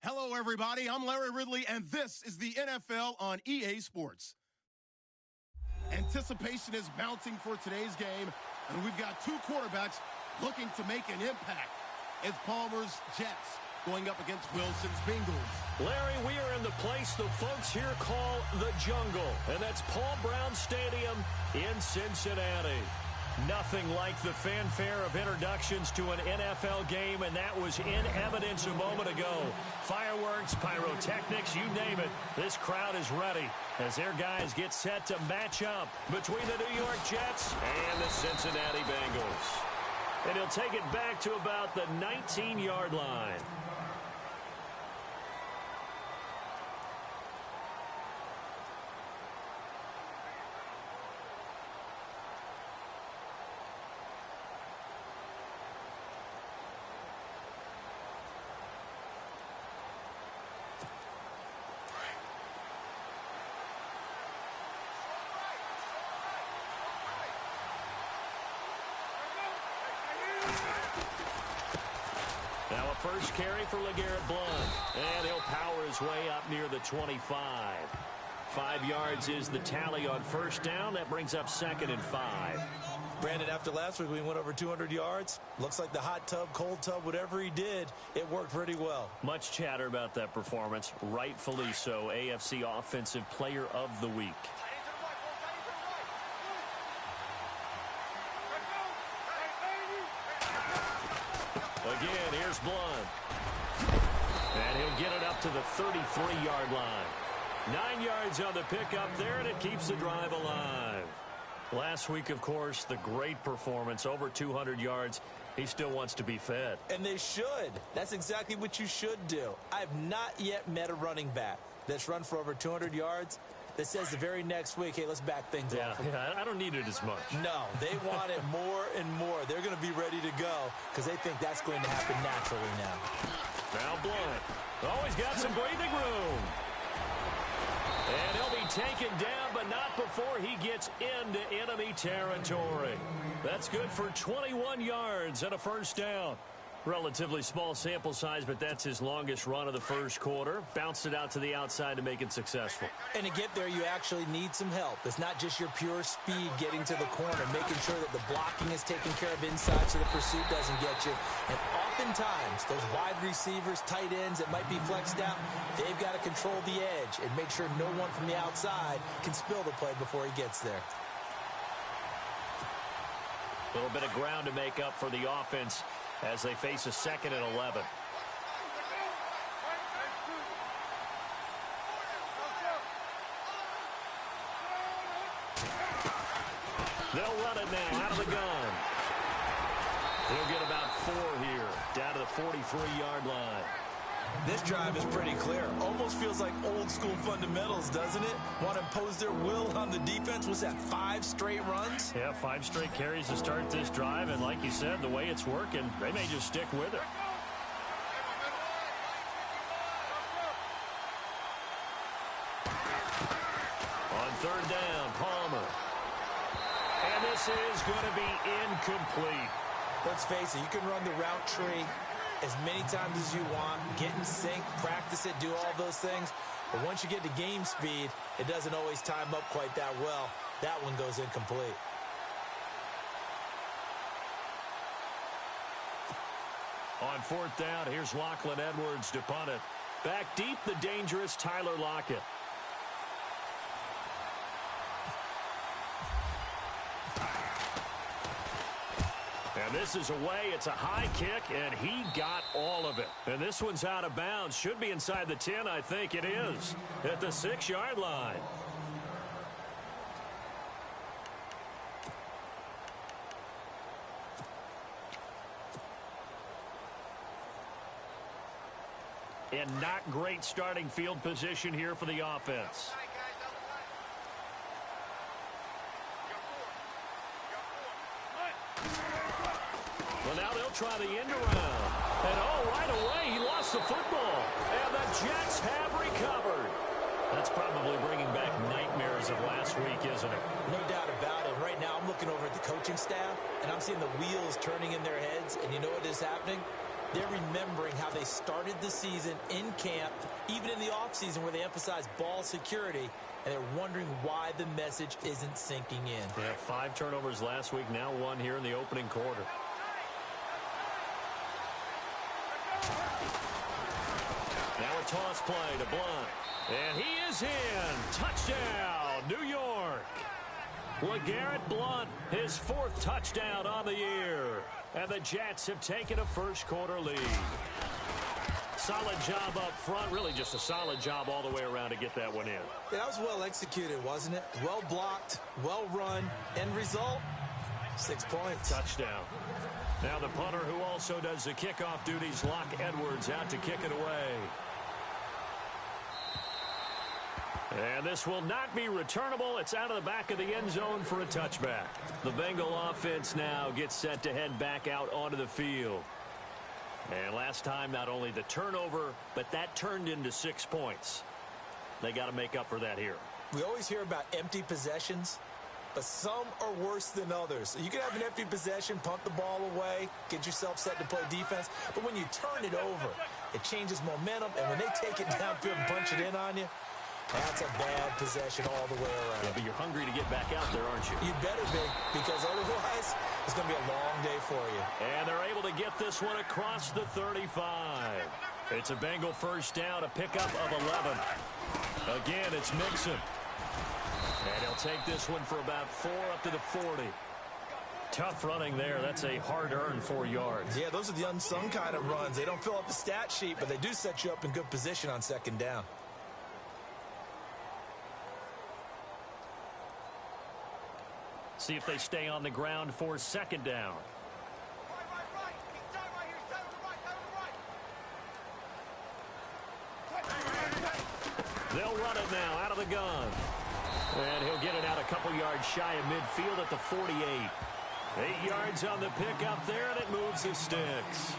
Hello, everybody. I'm Larry Ridley, and this is the NFL on EA Sports. Anticipation is mounting for today's game, and we've got two quarterbacks looking to make an impact. It's Palmer's Jets going up against Wilson's Bengals. Larry, we are in the place the folks here call the jungle, and that's Paul Brown Stadium in Cincinnati. Nothing like the fanfare of introductions to an NFL game, and that was in evidence a moment ago. Fireworks, pyrotechnics, you name it. This crowd is ready as their guys get set to match up between the New York Jets and the Cincinnati Bengals. And he'll take it back to about the 19-yard line. Now a first carry for LeGarrette Blount, and he'll power his way up near the 25. 5 yards is the tally on first down. That brings up 2nd and 5. Brandon, after last week, we went over 200 yards. Looks like the hot tub, cold tub, whatever he did, it worked pretty well. Much chatter about that performance. Rightfully so. AFC Offensive Player of the Week. Again, here's Blount. And he'll get it up to the 33-yard line. 9 yards on the pickup there, and it keeps the drive alive. Last week, of course, the great performance, over 200 yards. He still wants to be fed. And they should. That's exactly what you should do. I have not yet met a running back that's run for over 200 yards that says the very next week, hey, let's back things off. Yeah, I don't need it as much. No, they want it more and more. They're going to be ready to go because they think that's going to happen naturally now. Now Blount. Always got some breathing room. And he'll be taken down, but not before he gets into enemy territory. That's good for 21 yards and a first down. Relatively small sample size, but that's his longest run of the first quarter. Bounced it out to the outside to make it successful. And to get there, you actually need some help. It's not just your pure speed getting to the corner, making sure that the blocking is taken care of inside so the pursuit doesn't get you. And oftentimes, those wide receivers, tight ends that might be flexed out, they've got to control the edge and make sure no one from the outside can spill the play before he gets there. A little bit of ground to make up for the offense as they face a 2nd and 11. They'll run it now out of the gun. He'll get about 4 here, down to the 43-yard line. This drive is pretty clear. Almost feels like old school fundamentals, doesn't it? Want to impose their will on the defense. Was that 5 straight runs? Yeah, 5 straight carries to start this drive. And like you said, the way it's working, they may just stick with it. On 3rd down, Palmer. And this is going to be incomplete. Let's face it, you can run the route tree as many times as you want, get in sync, practice it, do all those things. But once you get to game speed, it doesn't always time up quite that well. That one goes incomplete. On 4th down, here's Lachlan Edwards to punt it. Back deep, the dangerous Tyler Lockett. And this is away. It's a high kick, and he got all of it. And this one's out of bounds. Should be inside the 10, I think it is, at the 6-yard line. And not great starting field position here for the offense. Well, now they'll try the end around. And, oh, right away, he lost the football. And the Jets have recovered. That's probably bringing back nightmares of last week, isn't it? No doubt about it. Right now, I'm looking over at the coaching staff, and I'm seeing the wheels turning in their heads. And you know what is happening? They're remembering how they started the season in camp, even in the offseason where they emphasized ball security, and they're wondering why the message isn't sinking in. Yeah, 5 turnovers last week, now 1 here in the opening quarter. Now a toss play to Blunt. And he is in. Touchdown, New York. LeGarrette Blunt, his 4th touchdown on the year. And the Jets have taken a first-quarter lead. Solid job up front. Really just a solid job all the way around to get that one in. Yeah, that was well executed, wasn't it? Well blocked, well run. End result, 6 points. Touchdown. Now the punter who also does the kickoff duties, Locke Edwards, out to kick it away. And this will not be returnable. It's out of the back of the end zone for a touchback. The Bengal offense now gets set to head back out onto the field. And last time, not only the turnover, but that turned into 6 points. They got to make up for that here. We always hear about empty possessions, but some are worse than others. You can have an empty possession, punt the ball away, get yourself set to play defense, but when you turn it over, it changes momentum, and when they take it downfield and punch it in on you, that's a bad possession all the way around. Yeah, but you're hungry to get back out there, aren't you? You better be, because otherwise it's going to be a long day for you. And they're able to get this one across the 35. It's a Bengal first down, a pickup of 11. Again, it's Mixon. And he'll take this one for about 4 up to the 40. Tough running there. That's a hard-earned 4 yards. Yeah, those are the unsung kind of runs. They don't fill up the stat sheet, but they do set you up in good position on second down. See if they stay on the ground for second down. They'll run it now out of the gun. And he'll get it out a couple yards shy of midfield at the 48. 8 yards on the pickup there, and it moves the sticks.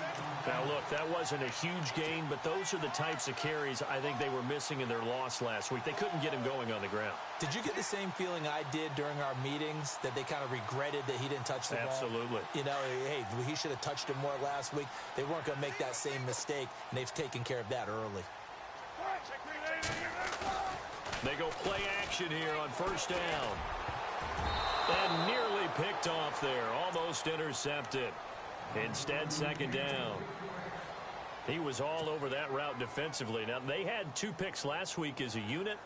Now, look, that wasn't a huge gain, but those are the types of carries I think they were missing in their loss last week. They couldn't get him going on the ground. Did you get the same feeling I did during our meetings, that they kind of regretted that he didn't touch the ball? Absolutely. You know, hey, he should have touched it more last week. They weren't going to make that same mistake, and they've taken care of that early. They go play action here on first down. And nearly picked off there. Almost intercepted. Instead, second down. He was all over that route defensively. Now, they had 2 picks last week as a unit.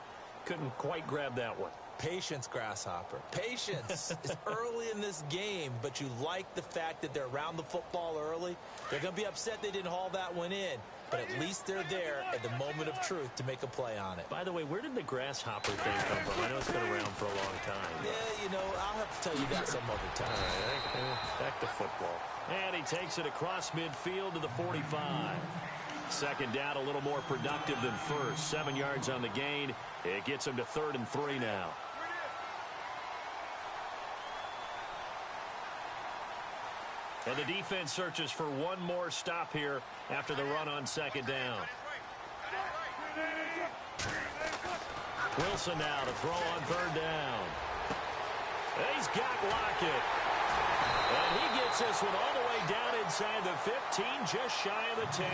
Couldn't quite grab that one. Patience, Grasshopper. Patience. It's early in this game, but you like the fact that they're around the football early. They're going to be upset they didn't haul that one in, but at least they're there at the moment of truth to make a play on it. By the way, where did the grasshopper thing come from? I know it's been around for a long time. Yeah, you know, I'll have to tell you that some other time. All right, back to football. And he takes it across midfield to the 45. Second down, a little more productive than first. 7 yards on the gain. It gets him to 3rd and 3 now. And the defense searches for one more stop here after the run on second down. Wilson now to throw on 3rd down. He's got Lockett. And he gets this one all the way down inside the 15, just shy of the 10.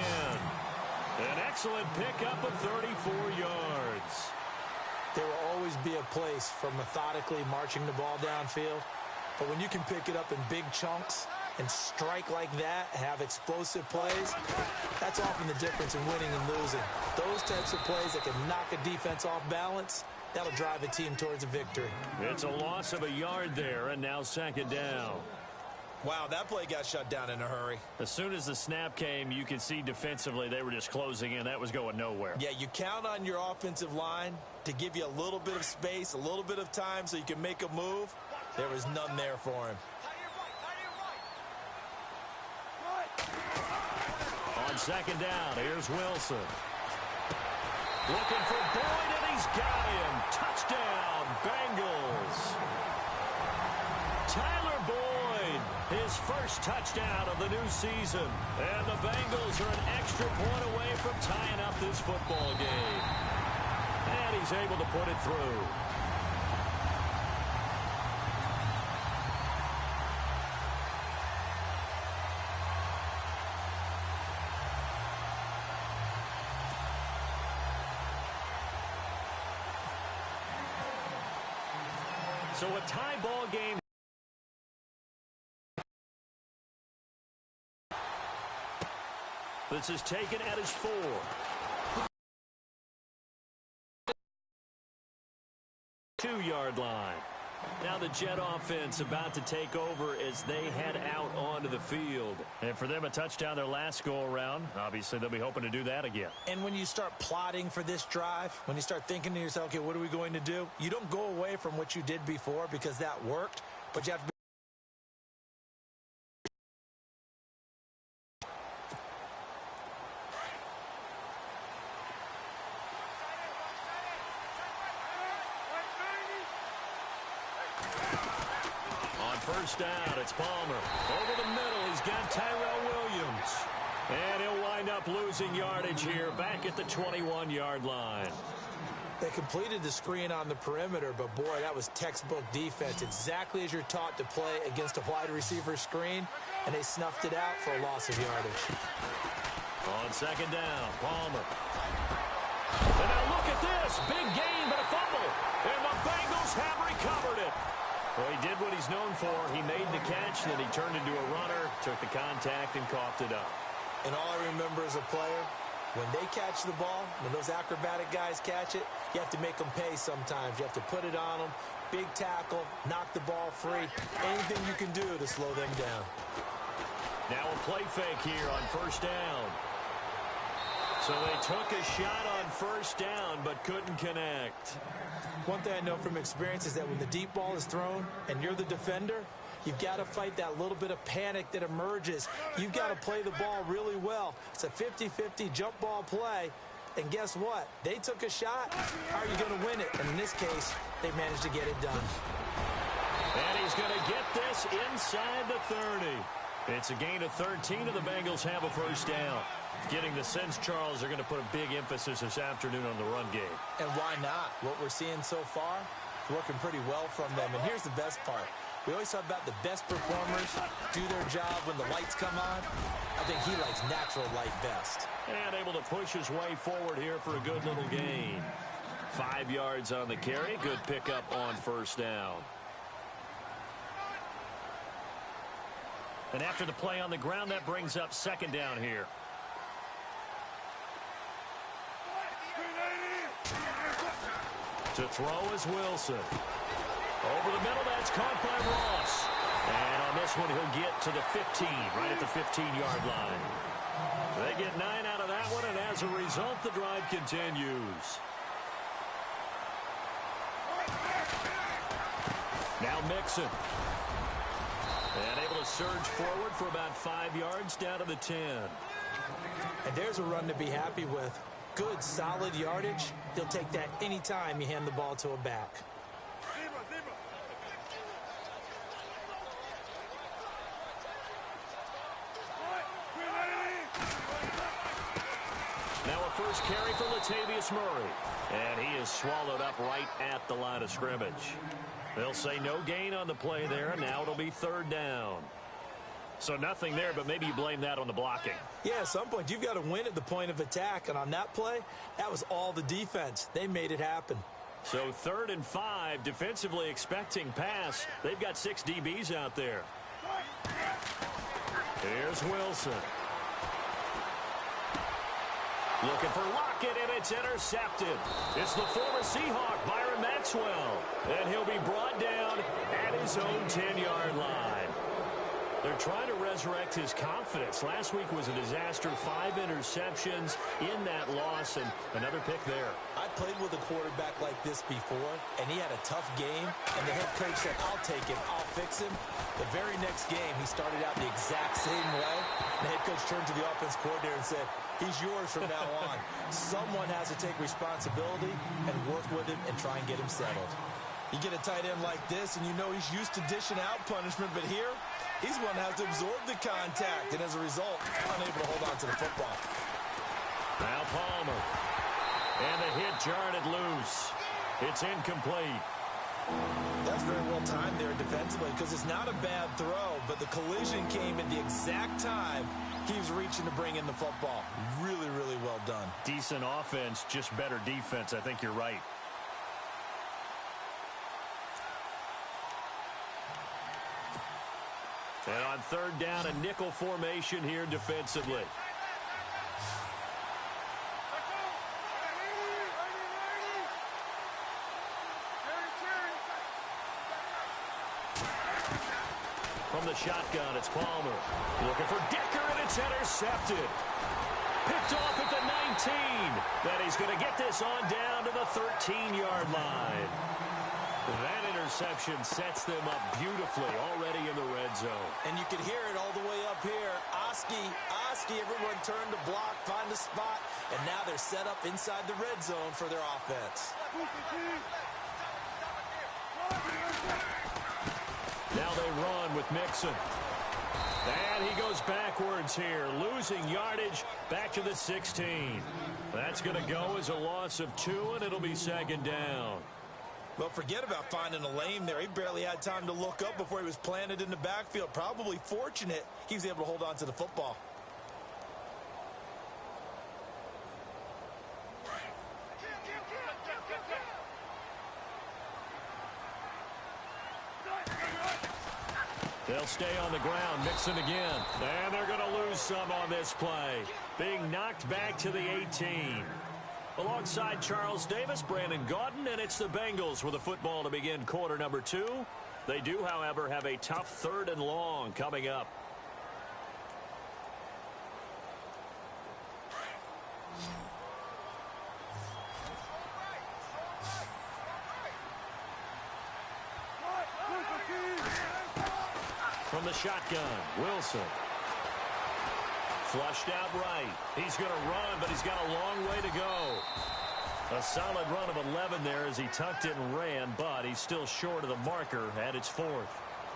An excellent pickup of 34 yards. There will always be a place for methodically marching the ball downfield. But when you can pick it up in big chunks and strike like that, have explosive plays, that's often the difference in winning and losing. Those types of plays that can knock a defense off balance, that'll drive a team towards a victory. It's a loss of a yard there, and now second down. Wow, that play got shut down in a hurry. As soon as the snap came, you could see defensively they were just closing in. That was going nowhere. Yeah, you count on your offensive line to give you a little bit of space, a little bit of time so you can make a move. There was none there for him. On second down, here's Wilson. Looking for Boyd, and he's got him. Touchdown, Bengals. Tyler Boyd, his first touchdown of the new season. And the Bengals are an extra point away from tying up this football game. And he's able to put it through. So a tie ball game. This is taken at his 4. Two-yard line. Now the Jet offense about to take over as they head out onto the field. And for them, a touchdown their last go-around. Obviously, they'll be hoping to do that again. And when you start plotting for this drive, when you start thinking to yourself, okay, what are we going to do? You don't go away from what you did before because that worked, but you have to be first down, it's Palmer. Over the middle, he's got Tyrell Williams. And he'll wind up losing yardage here back at the 21-yard line. They completed the screen on the perimeter, but boy, that was textbook defense. Exactly as you're taught to play against a wide receiver screen, and they snuffed it out for a loss of yardage. On second down, Palmer. And now look at this. Big gain, but a fumble. And the Bengals have recovered it. Well, he did what he's known for. He made the catch, and then he turned into a runner, took the contact, and coughed it up. And all I remember as a player, when they catch the ball, when those acrobatic guys catch it, you have to make them pay sometimes. You have to put it on them, big tackle, knock the ball free, anything you can do to slow them down. Now a play fake here on first down. So they took a shot on first down, but couldn't connect. One thing I know from experience is that when the deep ball is thrown and you're the defender, you've got to fight that little bit of panic that emerges. You've got to play the ball really well. It's a 50-50 jump ball play. And guess what? They took a shot. How are you going to win it? And in this case, they managed to get it done. And he's going to get this inside the 30. It's a gain of 13, and the Bengals have a first down. Getting the sense, Charles, they're going to put a big emphasis this afternoon on the run game. And why not? What we're seeing so far is working pretty well from them. And here's the best part. We always talk about the best performers do their job when the lights come on. I think he likes natural light best. And able to push his way forward here for a good little gain. 5 yards on the carry. Good pickup on first down. And after the play on the ground, that brings up second down here. To throw is Wilson. Over the middle, that's caught by Ross. And on this one, he'll get to the 15, right at the 15-yard line. They get 9 out of that one, and as a result, the drive continues. Now Mixon. And able to surge forward for about 5 yards down to the 10. And there's a run to be happy with. Good, solid yardage. He'll take that anytime you hand the ball to a back. Now a first carry for Latavius Murray. And he is swallowed up right at the line of scrimmage. They'll say no gain on the play there, and now it'll be third down. So nothing there, but maybe you blame that on the blocking. Yeah, at some point, you've got to win at the point of attack. And on that play, that was all the defense. They made it happen. So 3rd and 5, defensively expecting pass. They've got 6 DBs out there. Here's Wilson. Looking for Lockett, and it's intercepted. It's the former Seahawk, Byron Maxwell. And he'll be brought down at his own 10-yard line. They're trying to resurrect his confidence. Last week was a disaster. 5 interceptions in that loss, and another pick there. I played with a quarterback like this before, and he had a tough game, and the head coach said, I'll take him, I'll fix him. The very next game, he started out the exact same way. The head coach turned to the offense coordinator and said, he's yours from now on. Someone has to take responsibility and work with him and try and get him settled. You get a tight end like this, and you know he's used to dishing out punishment, but here, he's one that has to absorb the contact, and as a result, unable to hold on to the football. Now Palmer. And the hit jarred it loose. It's incomplete. That's very well timed there defensively because it's not a bad throw, but the collision came at the exact time he was reaching to bring in the football. Really, really well done. Decent offense, just better defense. I think you're right. And on third down, a nickel formation here defensively. From the shotgun, it's Palmer. Looking for Decker, and it's intercepted. Picked off at the 19. Then he's going to get this on down to the 13-yard line. That interception sets them up beautifully already in the red zone. And you can hear it all the way up here. Oski, everyone turned to block, find a spot, and now they're set up inside the red zone for their offense. Now they run with Mixon. And he goes backwards here, losing yardage back to the 16. That's going to go as a loss of 2, and it'll be second down. Well, forget about finding a lane there. He barely had time to look up before he was planted in the backfield. Probably fortunate he was able to hold on to the football. They'll stay on the ground. Mixon again. And they're going to lose some on this play. Being knocked back to the 18. Alongside Charles Davis, Brandon Gaudin, and it's the Bengals with the football to begin quarter number 2. They do, however, have a tough third and long coming up. From the shotgun, Wilson. Flushed out right. He's going to run, but he's got a long way to go. A solid run of 11 there as he tucked it and ran, but he's still short of the marker at its 4th.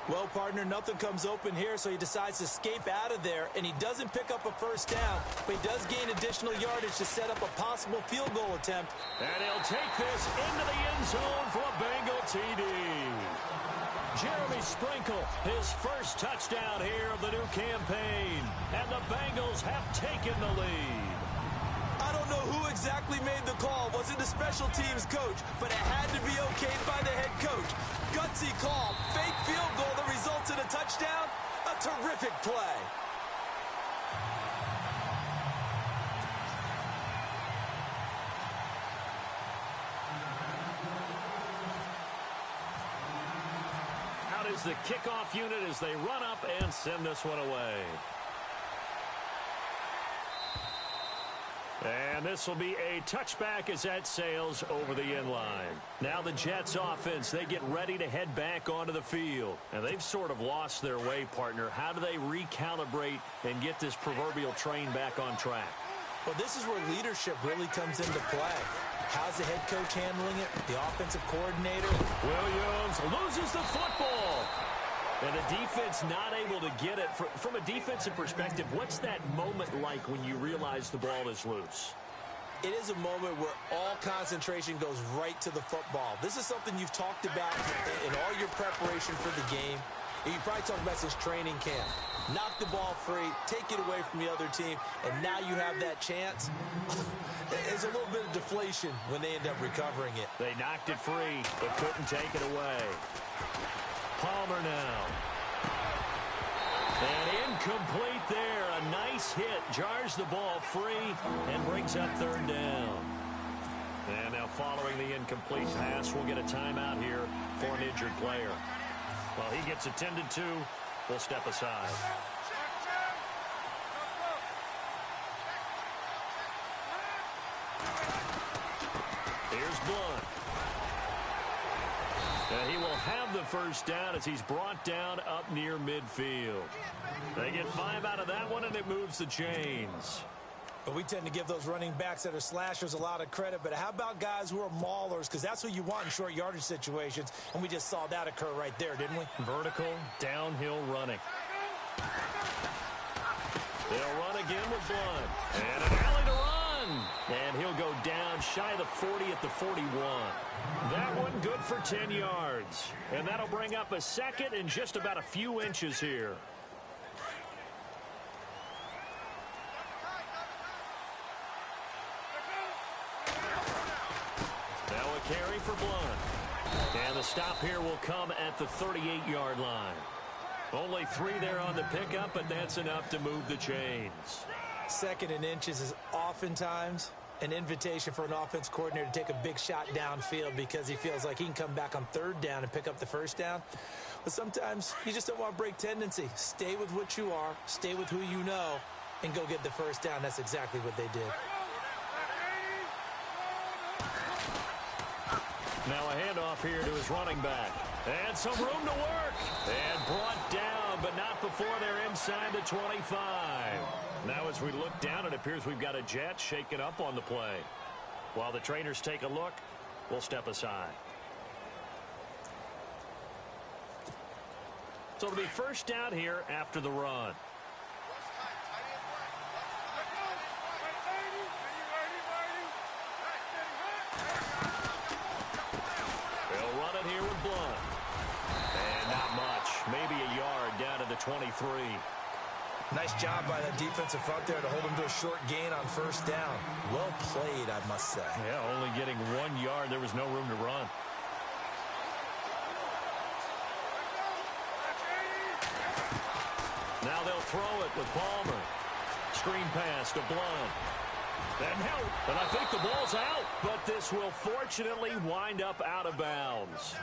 Well, partner, nothing comes open here, so he decides to escape out of there, and he doesn't pick up a first down, but he does gain additional yardage to set up a possible field goal attempt. And he'll take this into the end zone for a Bengal TD. Jeremy Sprinkle, his first touchdown here of the new campaign. And the Bengals have taken the lead. I don't know who exactly made the call. Was it the special teams coach? But it had to be okayed by the head coach. Gutsy call. Fake field goal that results in a touchdown. A terrific play. Is the kickoff unit as they run up and send this one away. And this will be a touchback as that sails over the end line. Now the Jets offense, they get ready to head back onto the field. And they've sort of lost their way, partner. How do they recalibrate and get this proverbial train back on track? Well, this is where leadership really comes into play. How's the head coach handling it? The offensive coordinator? Williams loses the football. And the defense not able to get it. From a defensive perspective, what's that moment like when you realize the ball is loose? It is a moment where all concentration goes right to the football. This is something you've talked about in all your preparation for the game. And you probably talked about since training camp. Knock the ball free, take it away from the other team, and now you have that chance. There's a little bit of deflation when they end up recovering it. They knocked it free, but couldn't take it away. Palmer now. And incomplete there. A nice hit. Jars the ball free and brings up third down. And now following the incomplete pass, we'll get a timeout here for an injured player. While he gets attended to, we'll step aside. Here's Blunt. And he will have the first down as he's brought down up near midfield. They get 5 out of that one, and it moves the chains. But we tend to give those running backs that are slashers a lot of credit. But how about guys who are maulers? Because that's what you want in short yardage situations. And we just saw that occur right there, didn't we? Vertical, downhill running. They'll run again with Blunt. And an alley to run. And he'll go down shy of the 40 at the 41. That one good for 10 yards. And that'll bring up a second and just about a few inches here. Now a carry for Blunt. And the stop here will come at the 38-yard line. Only 3 there on the pickup, but that's enough to move the chains. 2nd and inches is oftentimes an invitation for an offense coordinator to take a big shot downfield because he feels like he can come back on 3rd down and pick up the 1st down. But sometimes you just don't want to break tendency. Stay with what you are, stay with who you know, and go get the 1st down. That's exactly what they did. Now a handoff here to his running back. And some room to work. And brought down, but not before they're inside the 25. Now as we look down, it appears we've got a Jet shaken up on the play. While the trainers take a look, we'll step aside. So it'll be 1st down here after the run. They'll run it here with Blunt. And not much. Maybe a yard down to the 23. Nice job by that defensive front there to hold him to a short gain on 1st down. Well played, I must say. Yeah, only getting 1 yard. There was no room to run. Now they'll throw it with Palmer. Screen pass to Blunt. And help. And I think the ball's out. But this will fortunately wind up out of bounds.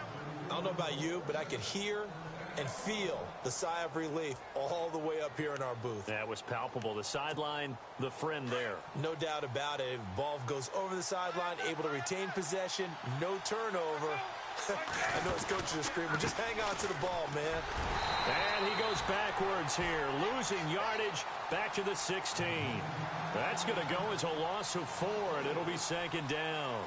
I don't know about you, but I could hear and feel the sigh of relief all the way up here in our booth. That was palpable. The sideline, the friend there. No doubt about it. Ball goes over the sideline, able to retain possession, no turnover. I know his coaches are screaming, just hang on to the ball, man. And he goes backwards here, losing yardage back to the 16. That's going to go as a loss of 4, and it'll be 2nd down.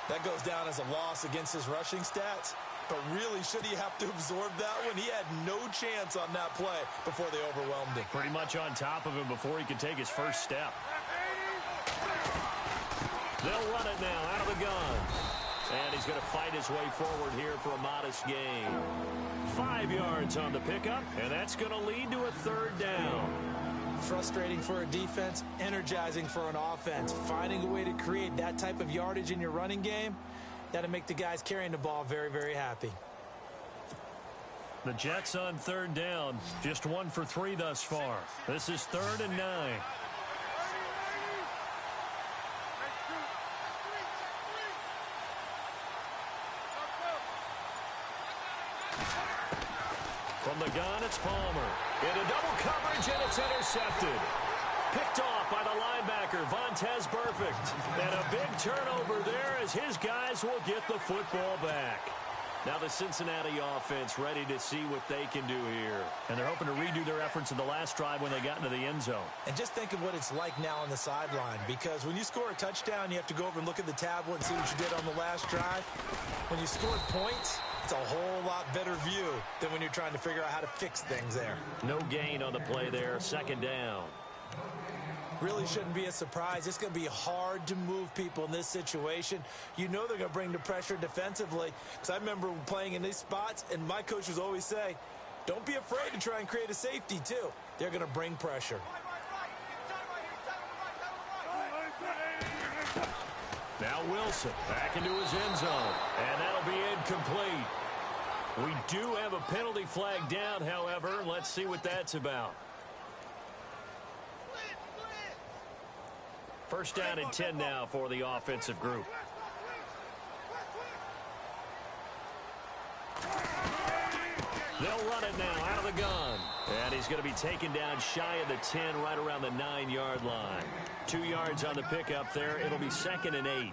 That goes down as a loss against his rushing stats. But really, should he have to absorb that one? He had no chance on that play before they overwhelmed him. Pretty much on top of him before he could take his first step. They'll run it now out of the gun. And he's going to fight his way forward here for a modest gain. 5 yards on the pickup, and that's going to lead to a 3rd down. Frustrating for a defense, energizing for an offense. Finding a way to create that type of yardage in your running game, that'll make the guys carrying the ball very, very happy. The Jets on 3rd down, just 1 for 3 thus far. This is 3rd and 9. From the gun, it's Palmer. Into double coverage, and it's intercepted. Picked off by the linebacker, Vontaze Burfict. And a big turnover there as his guys will get the football back. Now the Cincinnati offense ready to see what they can do here. And they're hoping to redo their efforts in the last drive when they got into the end zone. And just think of what it's like now on the sideline, because when you score a touchdown, you have to go over and look at the tablet and see what you did on the last drive. When you scored points, it's a whole lot better view than when you're trying to figure out how to fix things there. No gain on the play there, 2nd down. Really shouldn't be a surprise. It's going to be hard to move people in this situation. You know they're going to bring the pressure defensively. Because I remember playing in these spots, and my coaches always say, don't be afraid to try and create a safety, too. They're going to bring pressure. Now Wilson back into his end zone. And that'll be incomplete. We do have a penalty flag down, however. Let's see what that's about. 1st down and 10 now for the offensive group. They'll run it now out of the gun. And he's going to be taken down shy of the 10, right around the 9-yard line. 2 yards on the pickup there. It'll be 2nd and 8.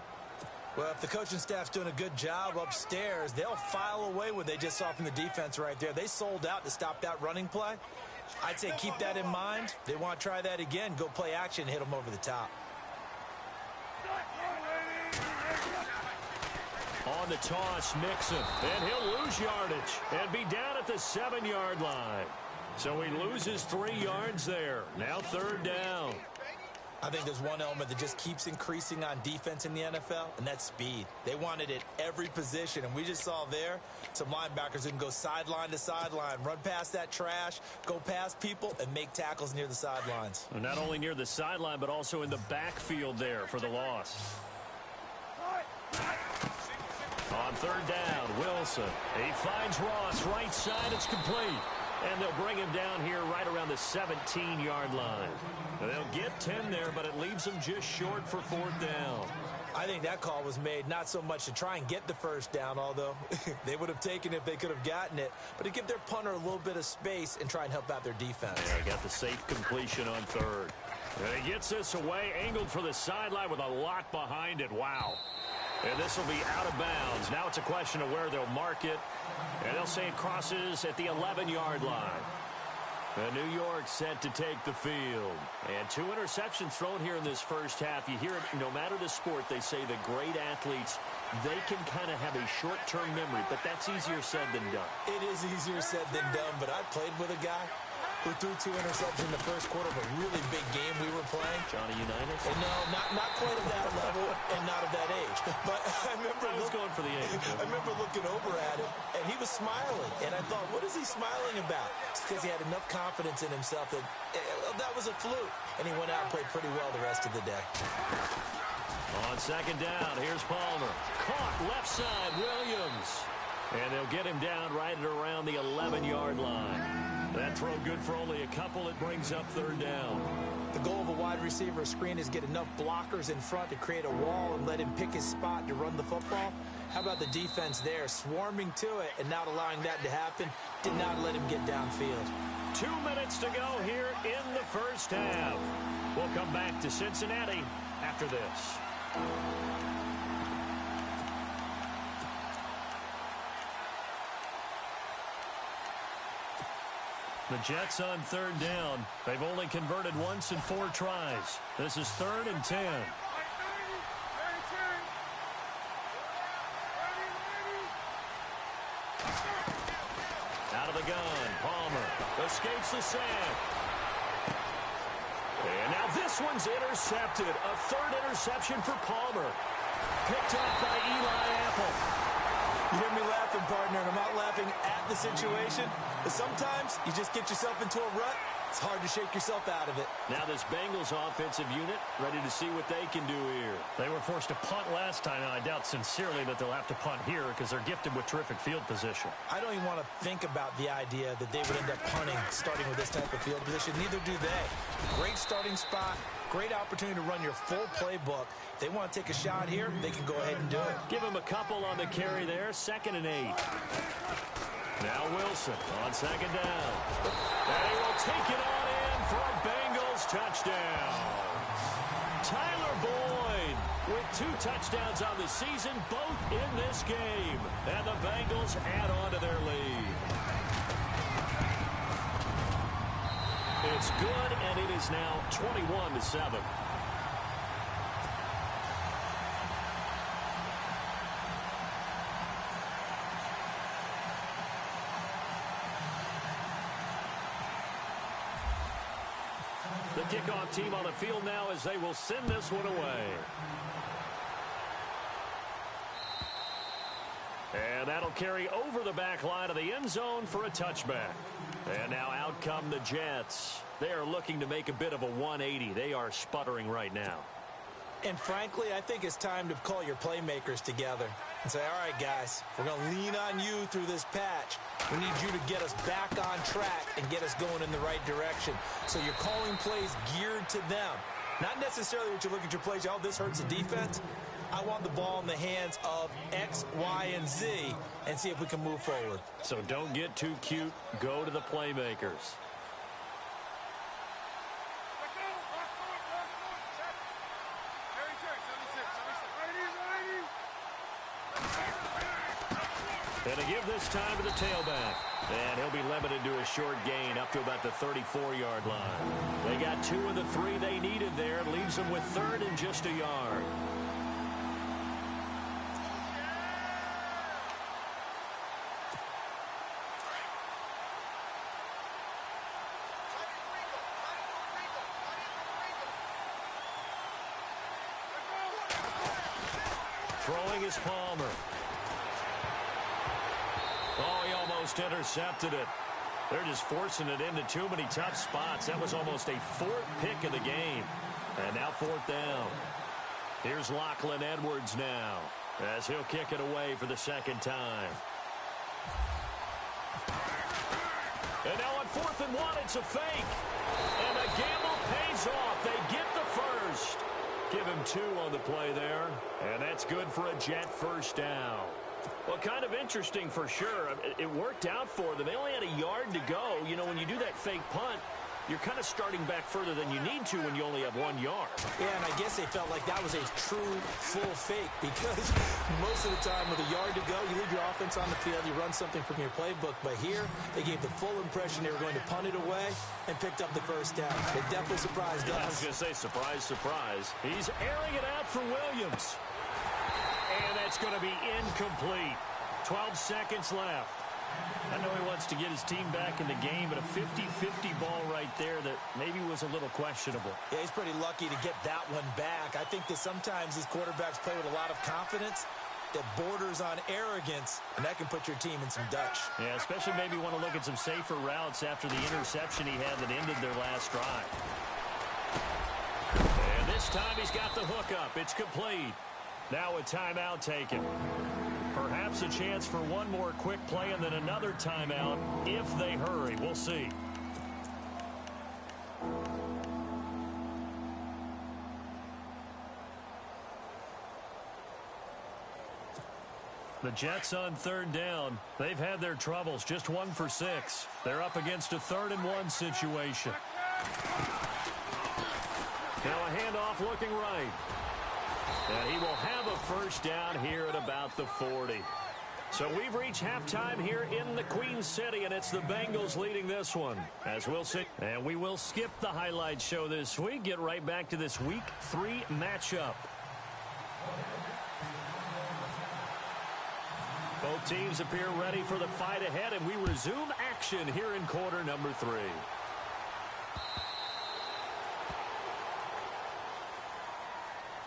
Well, if the coaching staff's doing a good job upstairs, they'll file away what they just saw from the defense right there. They sold out to stop that running play. I'd say keep that in mind. They want to try that again. Go play action, hit them over the top. On the toss, Mixon, and he'll lose yardage and be down at the 7-yard line. So he loses 3 yards there. Now 3rd down. I think there's one element that just keeps increasing on defense in the NFL, and that's speed. They want it at every position, and we just saw there some linebackers who can go sideline to sideline, run past that trash, go past people, and make tackles near the sidelines. And not only near the sideline, but also in the backfield there for the loss. On 3rd down, Wilson. He finds Ross right side. It's complete. And they'll bring him down here right around the 17-yard line. They'll get 10 there, but it leaves them just short for 4th down. I think that call was made not so much to try and get the first down, although they would have taken it if they could have gotten it, but to give their punter a little bit of space and try and help out their defense. Yeah, got the safe completion on 3rd. And he gets this away, angled for the sideline with a lot behind it. Wow. And this will be out of bounds. Now it's a question of where they'll mark it. And they'll say it crosses at the 11-yard line. New York set to take the field. And 2 interceptions thrown here in this first half. You hear it, no matter the sport, they say the great athletes, they can kind of have a short-term memory, but that's easier said than done. It is easier said than done, but I played with a guy who threw 2 interceptions in the first quarter of a really big game we were playing. Johnny Unitas? And no, not quite at that level and not at that age. But I remember I was going for the age. I remember looking over at him, and he was smiling. And I thought, what is he smiling about? It's because he had enough confidence in himself that that was a fluke. And he went out and played pretty well the rest of the day. On 2nd down, here's Palmer. Caught left side, Williams. And they'll get him down right at around the 11-yard line. That throw good for only a couple. It brings up 3rd down. The goal of a wide receiver screen is get enough blockers in front to create a wall and let him pick his spot to run the football. How about the defense there, swarming to it and not allowing that to happen? Did not let him get downfield. 2 minutes to go here in the first half. We'll come back to Cincinnati after this. The Jets on 3rd down. They've only converted once in 4 tries. This is 3rd and 10. Out of the gun, Palmer escapes the sack. And now this one's intercepted. A 3rd interception for Palmer. Picked off by Eli Apple. You hear me laughing, partner, and I'm not laughing at the situation. But sometimes you just get yourself into a rut. It's hard to shake yourself out of it. Now this Bengals offensive unit ready to see what they can do here. They were forced to punt last time, and I doubt sincerely that they'll have to punt here because they're gifted with terrific field position. I don't even want to think about the idea that they would end up punting starting with this type of field position. Neither do they. Great starting spot. Great opportunity to run your full playbook. If they want to take a shot here, they can go ahead and do it. Give them a couple on the carry there. 2nd and 8. Now Wilson on 2nd down. And he will take it on in for a Bengals touchdown. Tyler Boyd with 2 touchdowns on the season, both in this game. And the Bengals add on to their lead. It's good, and it is now 21-7. The kickoff team on the field now as they will send this one away. And that'll carry over the back line of the end zone for a touchback. And now out come the Jets. They are looking to make a bit of a 180. They are sputtering right now. And frankly, I think it's time to call your playmakers together and say, all right, guys, we're going to lean on you through this patch. We need you to get us back on track and get us going in the right direction. So you're calling plays geared to them. Not necessarily what you look at your plays, oh, this hurts the defense. I want the ball in the hands of X, Y, and Z and see if we can move forward. So don't get too cute. Go to the playmakers. And to give this time to the tailback. And he'll be limited to a short gain up to about the 34-yard line. They got 2 of the 3 they needed there. It leaves them with 3rd and just a yard. Throwing is Palmer. Oh, he almost intercepted it. They're just forcing it into too many tough spots. That was almost a 4th pick of the game. And now 4th down. Here's Lachlan Edwards now as he'll kick it away for the 2nd time. And now on 4th and 1, it's a fake. And the gamble pays off. They get the first. Give him 2 on the play there. And that's good for a Jet first down. Well, kind of interesting for sure. It worked out for them. They only had a yard to go. You know, when you do that fake punt, you're kind of starting back further than you need to when you only have 1 yard. Yeah, and I guess they felt like that was a true full fake because most of the time with a yard to go, you leave your offense on the field, you run something from your playbook. But here, they gave the full impression they were going to punt it away and picked up the first down. They definitely surprised us. I was going to say, surprise, surprise. He's airing it out for Williams. And that's going to be incomplete. 12 seconds left. I know he wants to get his team back in the game, but a 50-50 ball right there that maybe was a little questionable. Yeah, he's pretty lucky to get that one back. I think that sometimes these quarterbacks play with a lot of confidence that borders on arrogance, and that can put your team in some Dutch. Yeah, especially maybe want to look at some safer routes after the interception he had that ended their last drive. And this time he's got the hook up. It's complete. Now a timeout taken. Perhaps a chance for one more quick play and then another timeout if they hurry. We'll see. The Jets on 3rd down. They've had their troubles. Just 1 for 6. They're up against a 3rd and 1 situation. Now a handoff looking right. And he will have a first down here at about the 40. So we've reached halftime here in the Queen City, and it's the Bengals leading this one. As we'll see. And we will skip the highlight show this week. Get right back to this Week 3 matchup. Both teams appear ready for the fight ahead, and we resume action here in quarter number 3.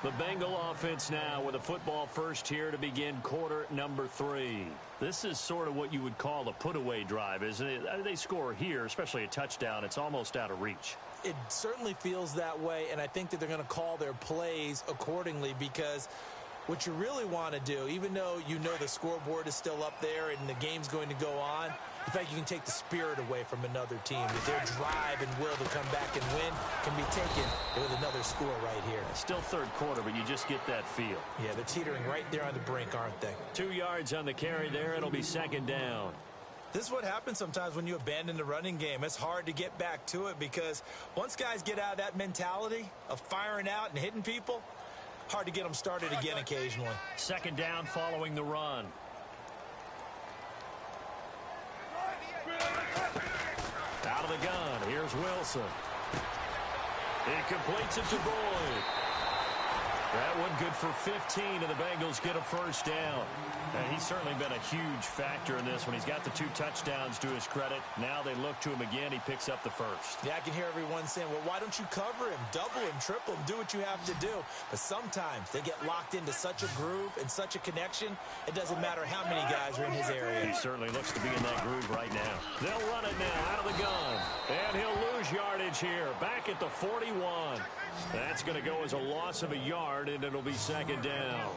The Bengal offense now with a football first here to begin quarter number 3. This is sort of what you would call a put-away drive, isn't it? They score here, especially a touchdown. It's almost out of reach. It certainly feels that way, and I think that they're going to call their plays accordingly because what you really want to do, even though you know the scoreboard is still up there and the game's going to go on, in fact, you can take the spirit away from another team. That their drive and will to come back and win can be taken with another score right here. Still 3rd quarter, but you just get that feel. Yeah, they're teetering right there on the brink, aren't they? 2 yards on the carry there. It'll be 2nd down. This is what happens sometimes when you abandon the running game. It's hard to get back to it because once guys get out of that mentality of firing out and hitting people, hard to get them started again occasionally. 2nd down following the run. Out of the gun, here's Wilson. He completes it to Boyd. That one good for 15, and the Bengals get a first down. And he's certainly been a huge factor in this one. He's got the 2 touchdowns to his credit. Now they look to him again. He picks up the first. Yeah, I can hear everyone saying, well, why don't you cover him, double him, triple him, do what you have to do. But sometimes they get locked into such a groove and such a connection, it doesn't matter how many guys are in his area. He certainly looks to be in that groove right now. They'll run it now out of the gun. And he'll lose yardage here. Back at the 41. That's going to go as a loss of a yard, and it'll be 2nd down.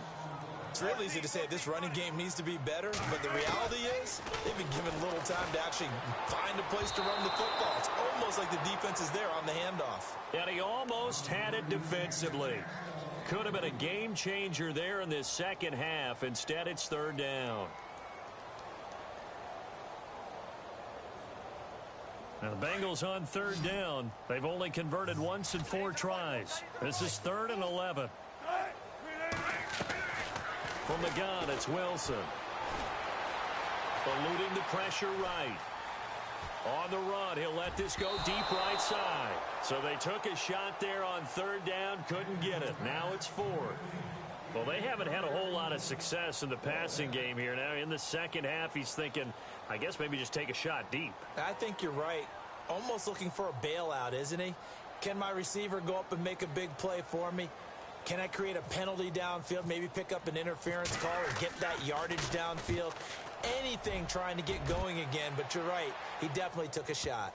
It's real easy to say this running game needs to be better, but the reality is they've been given little time to actually find a place to run the football. It's almost like the defense is there on the handoff. And he almost had it defensively. Could have been a game changer there in this second half. Instead, it's 3rd down. Now the Bengals on 3rd down. They've only converted once in 4 tries. This is 3rd and 11. From the gun, it's Wilson. Eluding the pressure right. On the run, he'll let this go deep right side. So they took a shot there on 3rd down, couldn't get it. Now it's 4th. Well, they haven't had a whole lot of success in the passing game here. Now in the second half, he's thinking, I guess maybe just take a shot deep. I think you're right. Almost looking for a bailout, isn't he? Can my receiver go up and make a big play for me? Can I create a penalty downfield, maybe pick up an interference call or get that yardage downfield? Anything trying to get going again, but you're right. He definitely took a shot.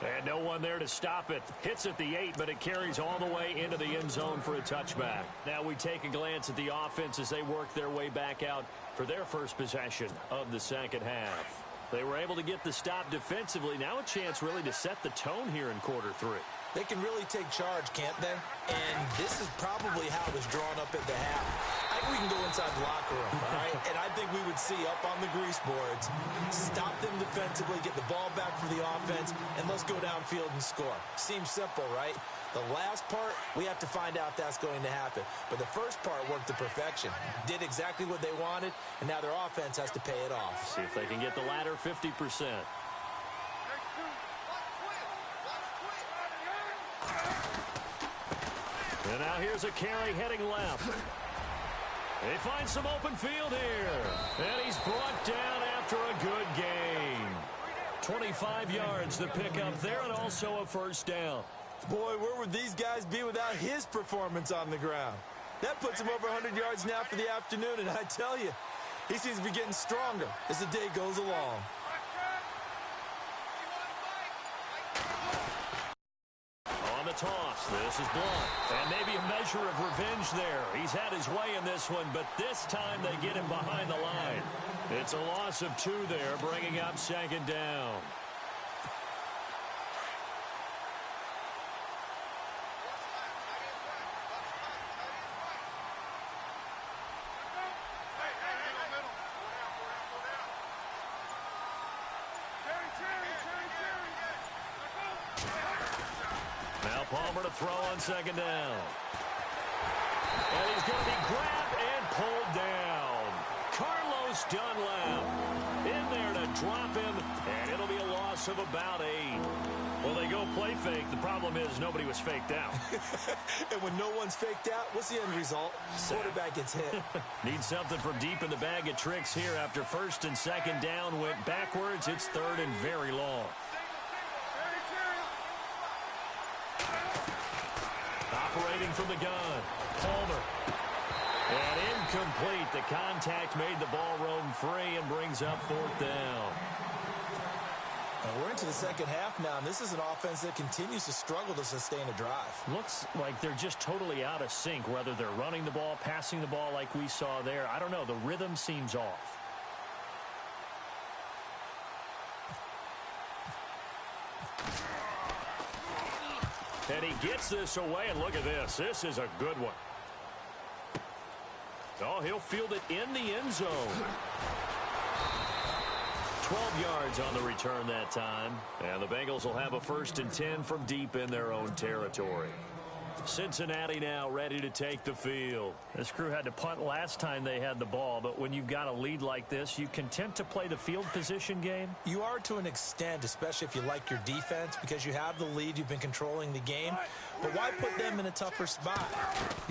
And no one there to stop it. Hits at the 8, but it carries all the way into the end zone for a touchback. Now we take a glance at the offense as they work their way back out for their first possession of the second half. They were able to get the stop defensively. Now a chance really to set the tone here in quarter 3. They can really take charge, can't they? And this is probably how it was drawn up at the half. I think we can go inside the locker room, all right? And I think we would see up on the grease boards, stop them defensively, get the ball back for the offense, and let's go downfield and score. Seems simple, right? The last part, we have to find out if that's going to happen. But the first part worked to perfection. Did exactly what they wanted, and now their offense has to pay it off. See if they can get the latter 50%. And now here's a carry heading left. They find some open field here. And he's brought down after a good gain. 25 yards to pick up there, and also a first down. Boy, where would these guys be without his performance on the ground? That puts him over 100 yards now for the afternoon, and I tell you, he seems to be getting stronger as the day goes along. On the toss, this is blocked. And maybe a measure of revenge there. He's had his way in this one, but this time they get him behind the line. It's a loss of 2 there, bringing up second down. Now Palmer to throw on second down. And he's going to be grabbed and pulled down. Carlos Dunlap in there to drop him, and it'll be a loss of about 8. Well, they go play fake. The problem is nobody was faked out. And when no one's faked out, what's the end result? Quarterback gets hit. Need something from deep in the bag of tricks here after first and second down went backwards. It's third and very long. Operating from the gun, Palmer. And incomplete. The contact made the ball roam free and brings up fourth down. And we're into the second half now, and this is an offense that continues to struggle to sustain a drive. Looks like they're just totally out of sync, whether they're running the ball, passing the ball like we saw there. I don't know. The rhythm seems off. And he gets this away, and look at this. This is a good one. Oh, he'll field it in the end zone. 12 yards on the return that time. And the Bengals will have a first and 10 from deep in their own territory. Cincinnati now ready to take the field. This crew had to punt last time they had the ball, but when you've got a lead like this, you content to play the field position game? You are to an extent, especially if you like your defense, because you have the lead, you've been controlling the game. But why put them in a tougher spot?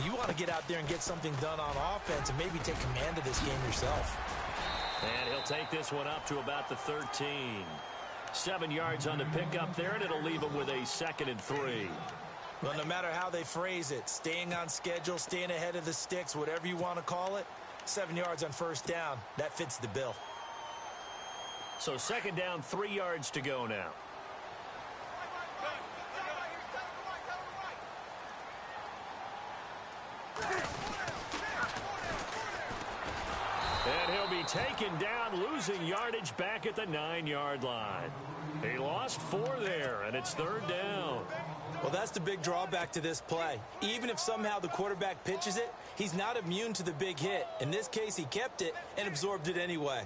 You want to get out there and get something done on offense and maybe take command of this game yourself. And he'll take this one up to about the 13. 7 yards on the pickup there, and it'll leave him with a 2nd and 3. Well, no matter how they phrase it, staying on schedule, staying ahead of the sticks, whatever you want to call it, 7 yards on first down, that fits the bill. So second down, 3 yards to go now. And he'll be taken down, losing yardage back at the 9-yard line. He lost 4 there, and it's third down. Well, that's the big drawback to this play. Even if somehow the quarterback pitches it, he's not immune to the big hit. In this case, he kept it and absorbed it anyway.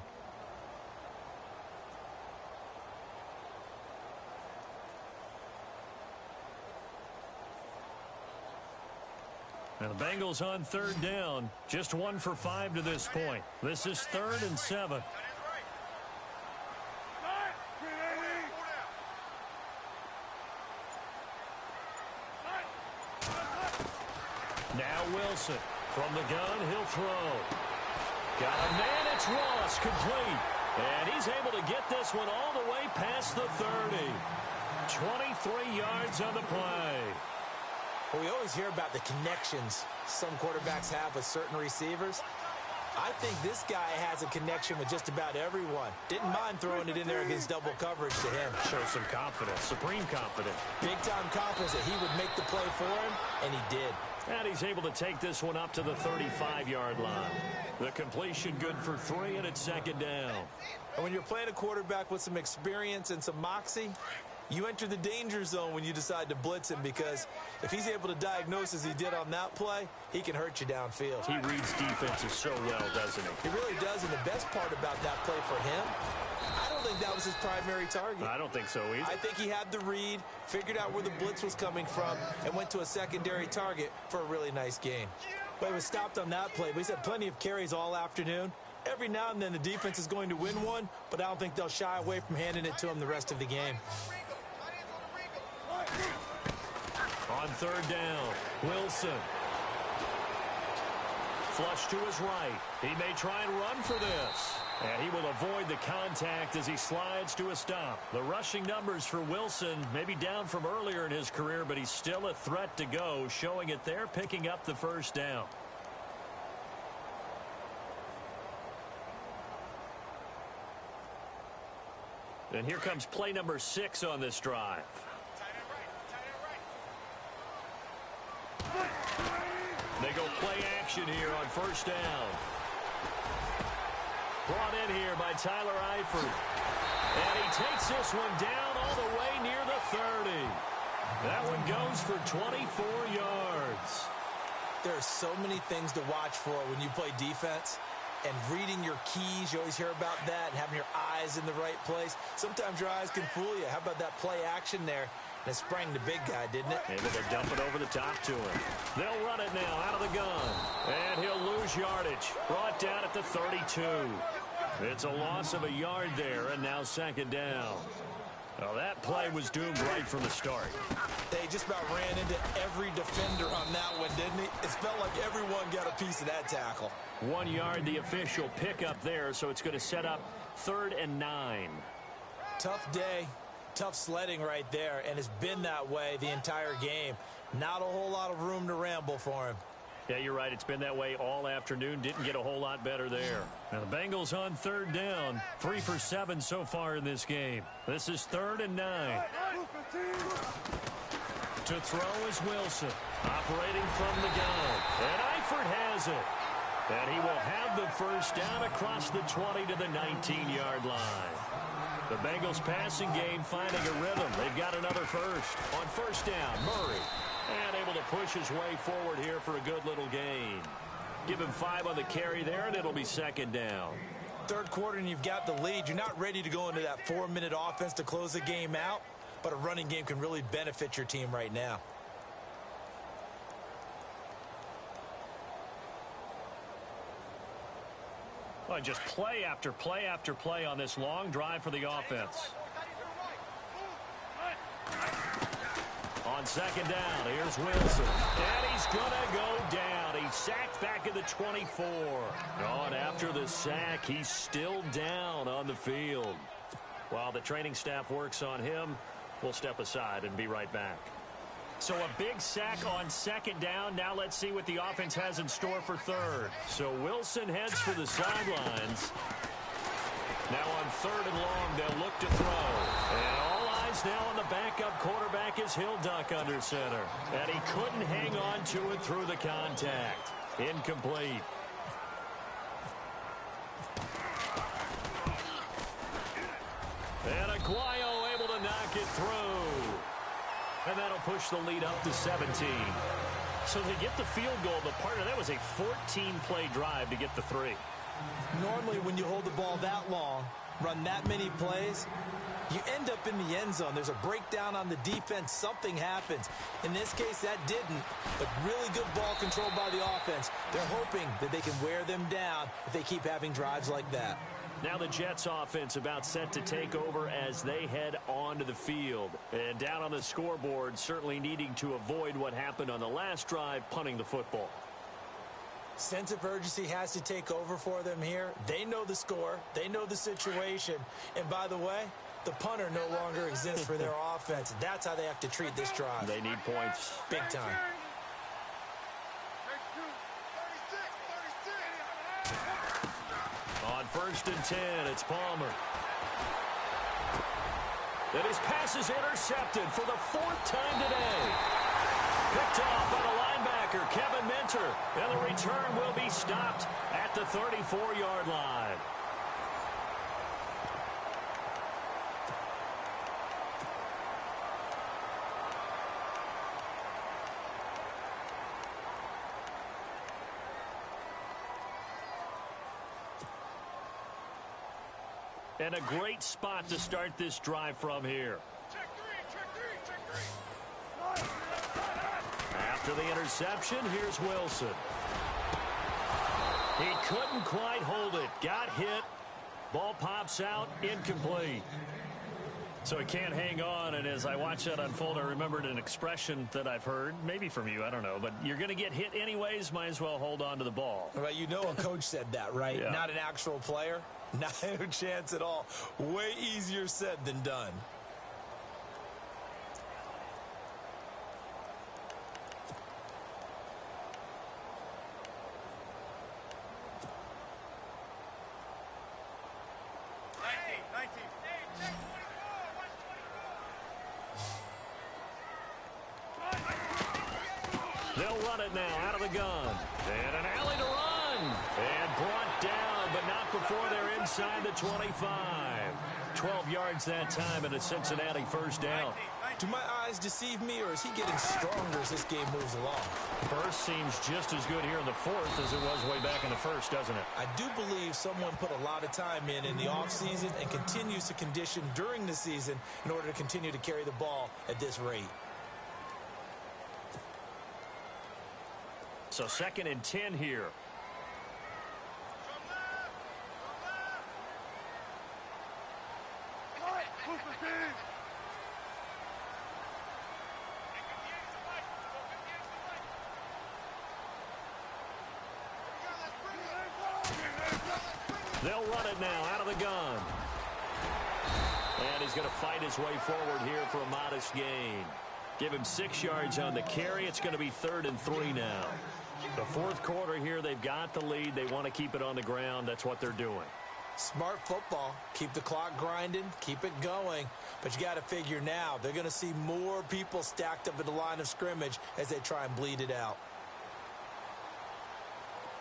And the Bengals on third down. Just 1 for 5 to this point. This is 3rd and 7. Now Wilson. From the gun, he'll throw. Got a man, it's Ross, complete. And he's able to get this one all the way past the 30. 23 yards on the play. Well, we always hear about the connections some quarterbacks have with certain receivers. I think this guy has a connection with just about everyone. Didn't mind throwing it in there against double coverage to him. Shows some confidence, supreme confidence. Big-time confidence that he would make the play for him, and he did. And he's able to take this one up to the 35-yard line. The completion good for 3, and it's second down. And when you're playing a quarterback with some experience and some moxie, you enter the danger zone when you decide to blitz him, because if he's able to diagnose as he did on that play, he can hurt you downfield. He reads defenses so well, doesn't he? He really does, and the best part about that play for him, I don't think that was his primary target. I don't think so either. I think he had the read, figured out where the blitz was coming from, and went to a secondary target for a really nice gain. But he was stopped on that play, but he's had plenty of carries all afternoon. Every now and then the defense is going to win one, but I don't think they'll shy away from handing it to him the rest of the game. On third down, Wilson. Flush to his right. He may try and run for this. And he will avoid the contact as he slides to a stop. The rushing numbers for Wilson may be down from earlier in his career, but he's still a threat to go, showing it there, picking up the first down. And here comes play number 6 on this drive. They go play action here on first down. Brought in here by Tyler Eifert. And he takes this one down all the way near the 30. That one goes for 24 yards. There are so many things to watch for when you play defense. And reading your keys, you always hear about that, and having your eyes in the right place. Sometimes your eyes can fool you. How about that play action there? And it sprang the big guy, didn't it? Able to dump it over the top to him. They'll run it now out of the gun. And he'll lose yardage. Brought down at the 32. It's a loss of a yard there, and now second down. Well, that play was doomed right from the start. They just about ran into every defender on that one, didn't he? It felt like everyone got a piece of that tackle. 1 yard, the official pickup there, so it's going to set up 3rd and 9. Tough day, tough sledding right there, and it's been that way the entire game. Not a whole lot of room to ramble for him. Yeah, you're right. It's been that way all afternoon. Didn't get a whole lot better there. Now the Bengals on 3rd down. 3 for 7 so far in this game. This is 3rd and 9. To throw is Wilson. Operating from the gun. And Eifert has it. And he will have the first down across the 20 to the 19-yard line. The Bengals passing game finding a rhythm. They've got another first. On first down, Murray. And able to push his way forward here for a good little gain. Give him 5 on the carry there, and it'll be second down. Third quarter, and you've got the lead. You're not ready to go into that 4-minute offense to close the game out, but a running game can really benefit your team right now. Well, just play after play after play on this long drive for the offense. On second down, here's Wilson. And he's going to go down. He's sacked back at the 24. On after the sack, he's still down on the field. While the training staff works on him, we'll step aside and be right back. So a big sack on second down. Now let's see what the offense has in store for third. So Wilson heads for the sidelines. Now on 3rd and long, they'll look to throw. And all eyes now on the backup quarterback as he'll duck under center. And he couldn't hang on to it through the contact. Incomplete. And Aguayo able to knock it through. And that'll push the lead up to 17. So they get the field goal. The partner, that was a 14-play drive to get the 3. Normally, when you hold the ball that long, run that many plays, you end up in the end zone. There's a breakdown on the defense. Something happens. In this case, that didn't. But really good ball control by the offense. They're hoping that they can wear them down if they keep having drives like that. Now the Jets offense about set to take over as they head onto the field. And down on the scoreboard, certainly needing to avoid what happened on the last drive, punting the football. Sense of urgency has to take over for them here. They know the score. They know the situation. And by the way, the punter no longer exists for their offense. That's how they have to treat this drive. They need points. Big time. On 1st and 10, it's Palmer. And his pass is intercepted for the 4th time today. Picked off by the linebacker. blocker, Kevin Minter. And the return will be stopped at the 34-yard line. And a great spot to start this drive from here. Check three. After the interception, here's Wilson. He couldn't quite hold it. Got hit. Ball pops out. Incomplete. So he can't hang on, and as I watch that unfold, I remembered an expression that I've heard, maybe from you, I don't know, but you're going to get hit anyways, might as well hold on to the ball. Well, you know a coach said that, right? Yeah. Not an actual player. Not a chance at all. Way easier said than done. They'll run it now out of the gun. And an alley to run. And brought down, but not before they're inside the 25. 12 yards that time and a Cincinnati first down. Do my eyes deceive me, or is he getting stronger as this game moves along? Burst seems just as good here in the fourth as it was way back in the first, doesn't it? I do believe someone put a lot of time in the offseason and continues to condition during the season in order to continue to carry the ball at this rate. So 2nd and 10 here. They'll run it now out of the gun. And he's going to fight his way forward here for a modest gain. Give him 6 yards on the carry. It's going to be 3rd and 3 now. The fourth quarter here, they've got the lead. They want to keep it on the ground. That's what they're doing. Smart football. Keep the clock grinding. Keep it going. But you got to figure now, they're going to see more people stacked up at the line of scrimmage as they try and bleed it out.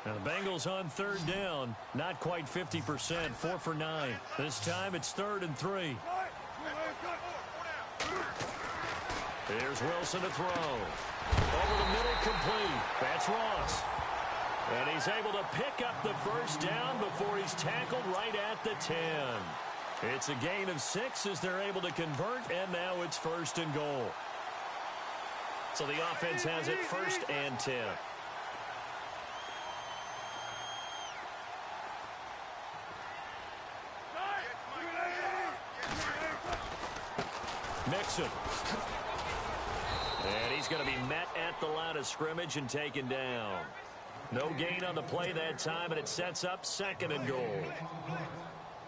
Now the Bengals on 3rd down. Not quite 50%. 4 for 9. This time it's 3rd and 3. Here's Wilson to throw. Over the middle, complete. That's Ross. And he's able to pick up the first down before he's tackled right at the 10. It's a gain of 6 as they're able to convert, and now it's 1st and goal. So the offense has it 1st and 10. Mixon. And he's going to be met at the line of scrimmage and taken down. No gain on the play that time, and it sets up 2nd and goal.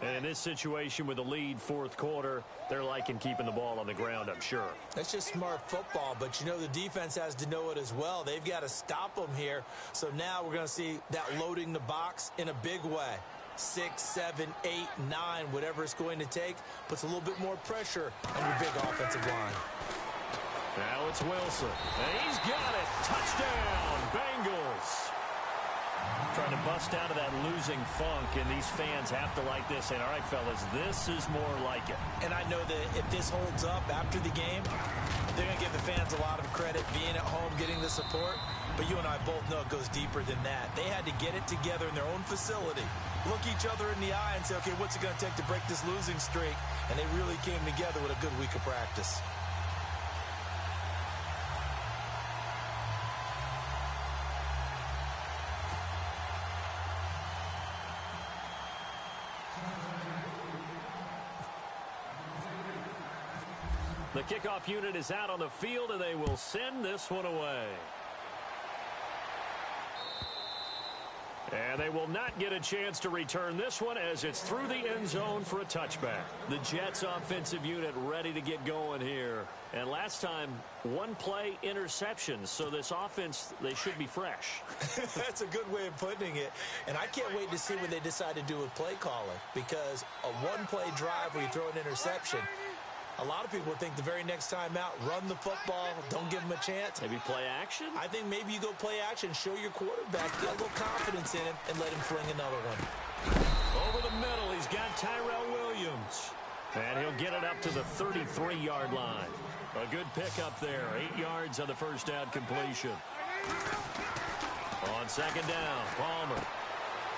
And in this situation with the lead 4th quarter, they're liking keeping the ball on the ground, I'm sure. That's just smart football, but you know the defense has to know it as well. They've got to stop them here. So now we're going to see that loading the box in a big way. 6, 7, 8, 9, whatever it's going to take, puts a little bit more pressure on your big offensive line. Now it's Wilson. And he's got it. Touchdown, Bengals. Trying to bust out of that losing funk, and these fans have to like this. And all right, fellas, this is more like it. And I know that if this holds up after the game, they're going to give the fans a lot of credit being at home, getting the support. But you and I both know it goes deeper than that. They had to get it together in their own facility, look each other in the eye and say, okay, what's it going to take to break this losing streak? And they really came together with a good week of practice. The kickoff unit is out on the field, and they will send this one away. And they will not get a chance to return this one as it's through the end zone for a touchback. The Jets offensive unit ready to get going here. And last time, 1 play interception. So this offense, they should be fresh. That's a good way of putting it. And I can't wait to see what they decide to do with play calling. Because a 1-play drive where you throw an interception, A lot of people think the very next time out, run the football, don't give him a chance. Maybe play action? I think maybe you go play action, show your quarterback, get a little confidence in him, and let him fling another one. Over the middle, he's got Tyrell Williams. And he'll get it up to the 33-yard line. A good pickup there, 8 yards on the first down completion. On second down, Palmer.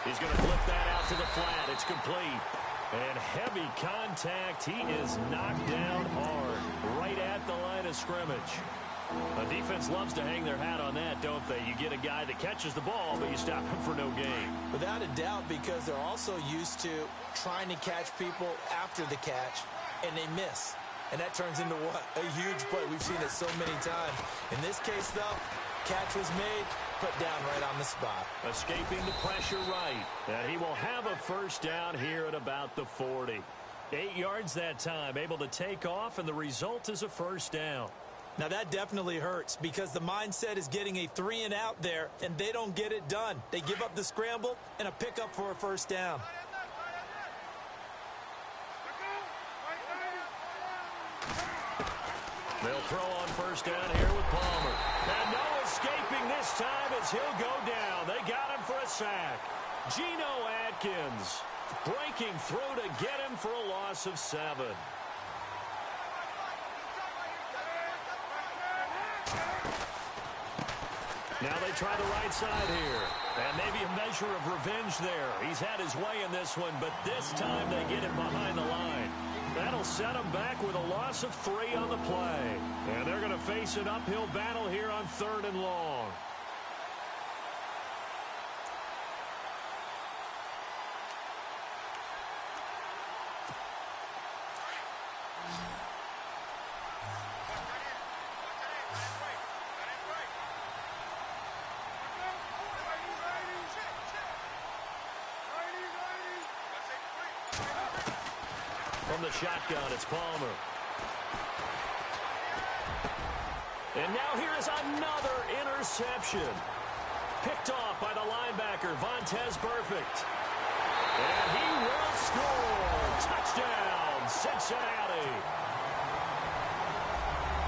He's going to flip that out to the flat. It's complete. And heavy contact. He is knocked down hard right at the line of scrimmage. A defense loves to hang their hat on that, don't they? You get a guy that catches the ball, but you stop him for no gain. Without a doubt, because they're also used to trying to catch people after the catch, and they miss. And that turns into what? A huge play. We've seen it so many times. In this case, though, catch was made, put down right on the spot. Escaping the pressure right. And he will have a first down here at about the 40. 8 yards that time, able to take off, and the result is a first down. Now, that definitely hurts because the mindset is getting a 3-and-out there, and they don't get it done. They give up the scramble and a pickup for a first down. They'll throw on first down here with Palmer. And no escaping this time as he'll go down. They got him for a sack. Geno Atkins breaking through to get him for a loss of 7. Now they try the right side here. And maybe a measure of revenge there. He's had his way in this one, but this time they get him behind the line. That'll set him back with a loss of 3 on the play. And they're going to face an uphill battle here on 3rd and long. From the shotgun, it's Palmer. And now here's another interception. Picked off by the linebacker, Vontaze Burfict. And he will score. Touchdown, Cincinnati.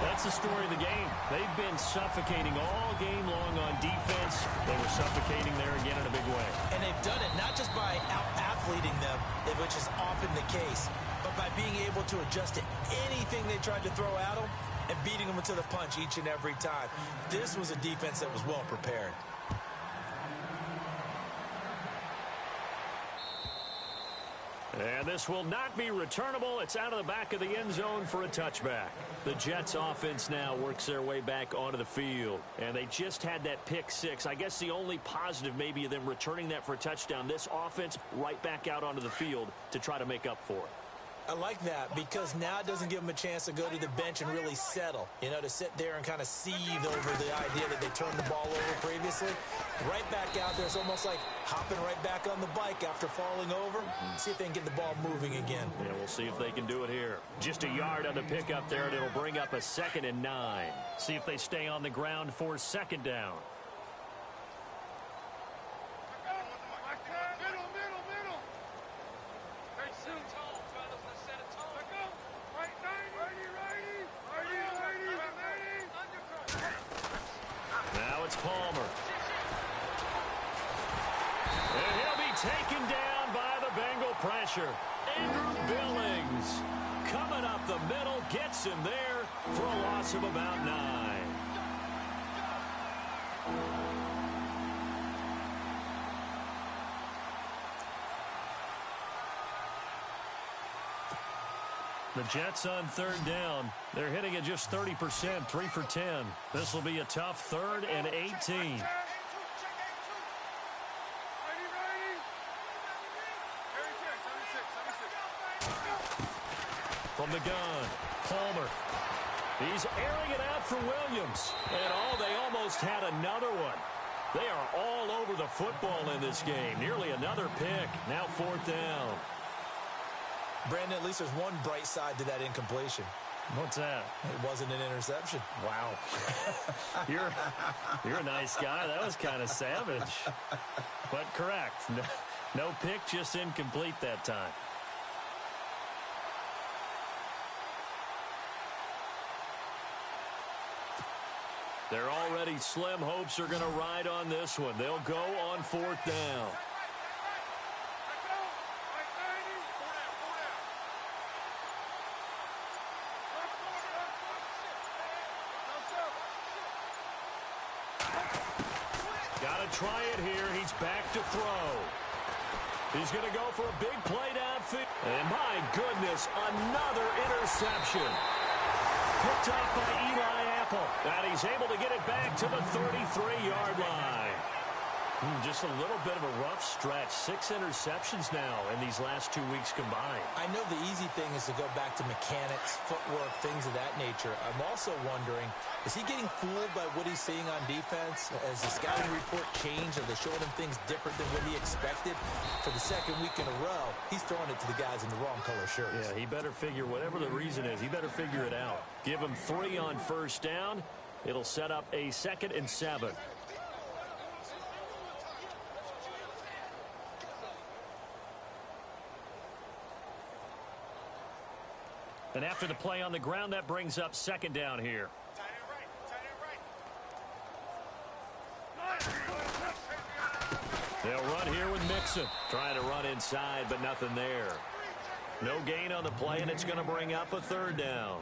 That's the story of the game. They've been suffocating all game long on defense. They were suffocating there again in a big way. And they've done it not just by out-athleting them, which is often the case, but by being able to adjust to anything they tried to throw at them and beating them to the punch each and every time. This was a defense that was well prepared. And this will not be returnable. It's out of the back of the end zone for a touchback. The Jets offense now works their way back onto the field. And they just had that pick 6. I guess the only positive maybe of them returning that for a touchdown. This offense right back out onto the field to try to make up for it. I like that because now it doesn't give them a chance to go to the bench and really settle. You know, to sit there and kind of seethe over the idea that they turned the ball over previously. Right back out there, it's almost like hopping right back on the bike after falling over. See if they can get the ball moving again. Yeah, we'll see if they can do it here. Just a yard on the pickup there, and it'll bring up a 2nd and 9. See if they stay on the ground for 2nd down. Now it's Palmer. And he'll be taken down by the Bengal pressure. Andrew Billings coming up the middle, gets him there for a loss of about 9. The Jets on 3rd down. They're hitting at just 30%, 3 for 10. This will be a tough 3rd and 18. From the gun, Palmer. He's airing it out for Williams. And they almost had another one. They are all over the football in this game. Nearly another pick. Now 4th down. Brandon, at least there's one bright side to that incompletion. What's that? It wasn't an interception. Wow. You're a nice guy. That was kind of savage. But correct. No pick, just incomplete that time. Their already slim hopes are going to ride on this one. They'll go on 4th down. Got to try it here. He's back to throw. He's going to go for a big play downfield. And my goodness, another interception. Picked off by Eli Apple. And he's able to get it back to the 33-yard line. Just a little bit of a rough stretch. 6 interceptions now in these last 2 weeks combined. I know the easy thing is to go back to mechanics, footwork, things of that nature. I'm also wondering, is he getting fooled by what he's seeing on defense? Has the scouting report changed? Are they showing him things different than what he expected? For the second week in a row, he's throwing it to the guys in the wrong color shirts. Yeah, he better figure, whatever the reason is, he better figure it out. Give him 3 on 1st down. It'll set up a 2nd and 7. And after the play on the ground, that brings up 2nd down here. They'll run here with Mixon. Trying to run inside, but nothing there. No gain on the play, and it's going to bring up a 3rd down.